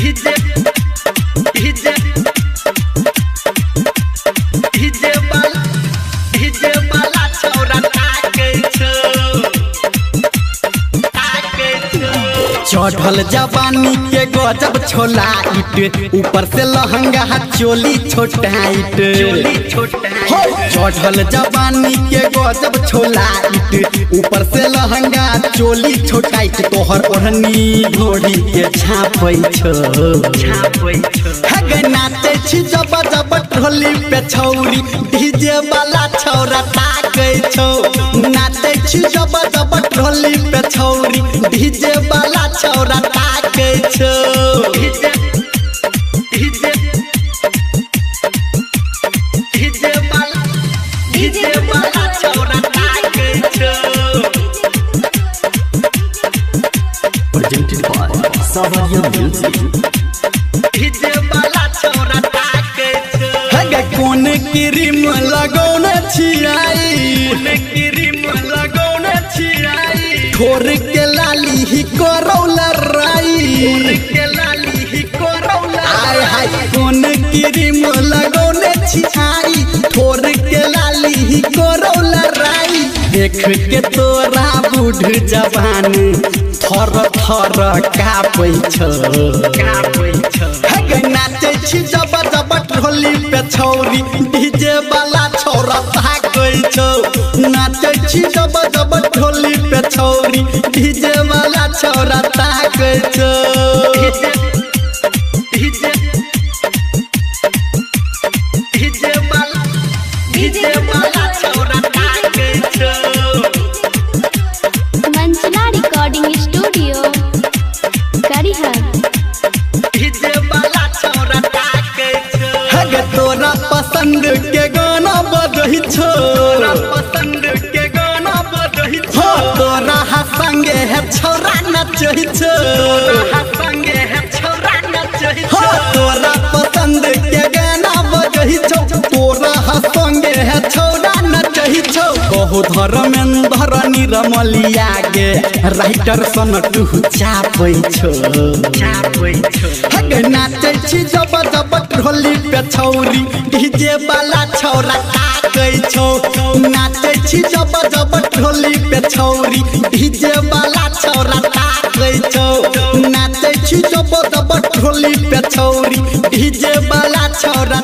DJ DJ DJ वाला छौरा ताके छौ चढ़ल जवानी के गजब छोला इट ऊपर से लहंगा चोली छोटाइट चढ़ल जवानी के गजब छोला इट ऊपर से लहंगा चोली छोटाइट तोहर ओढ़नी घोड़ी के छापै छो हगे नाचे छी जब जब ढोली पे छौरी डीजे वाला छौरा ताकै छौ नाचे छी जब जब ढोली पे छौरी डीजे वाला छौरा ताकै छौ डीजे डीजे डीजे वाला छौरा ताकै छौ presented by Savaria Music. DJ वाला छौरा ताकै छौ हगे कोन क्रीम लगौने छियै क्रीम लगौने छियै ठोर के लाली ही करौला राई के लाली ही करौला हाय हाय कोन क्रीम लगौने छियै ठोर के लाली ही करौला राई देख के तोरा बूढ़ जवान थर थर कापै छौ हगे नाचे छी जब जब ढोली पे छौरी डीजे वाला छौरा ताकै छौ नाचे छी जब जब ढोली पे छौरी डीजे वाला छौरा ताकै छौ डीजे डीजे वाला छौरा ताकै छौ मंचना रिकॉर्डिंग स्टूडियो करिहर डीजे वाला छौरा ताकै छौ हगे तोरा पसंद के गाना बजै छौ तोरा पसंद के गाना बजै छौ तोरा संगे है छौरा नचै छौ तोरा संगे है छौरा नचै छौ तोरा पसंद के गाना बजै छौ तोरा संगे है छौरा नचै छौ बहु धर्मेंद्र निरमलिया गे राइटर सन टू चापै छौ हगे नाचै छी जब जब ढोली पे छौरी डीजे वाला छौरा ताकै छौ नाचै छी जब जब ढोली पे छौरी डीजे वाला छौरा ताकै छौ नाचै छी जब जब ढोली पे छौरी डीजे वाला छौरा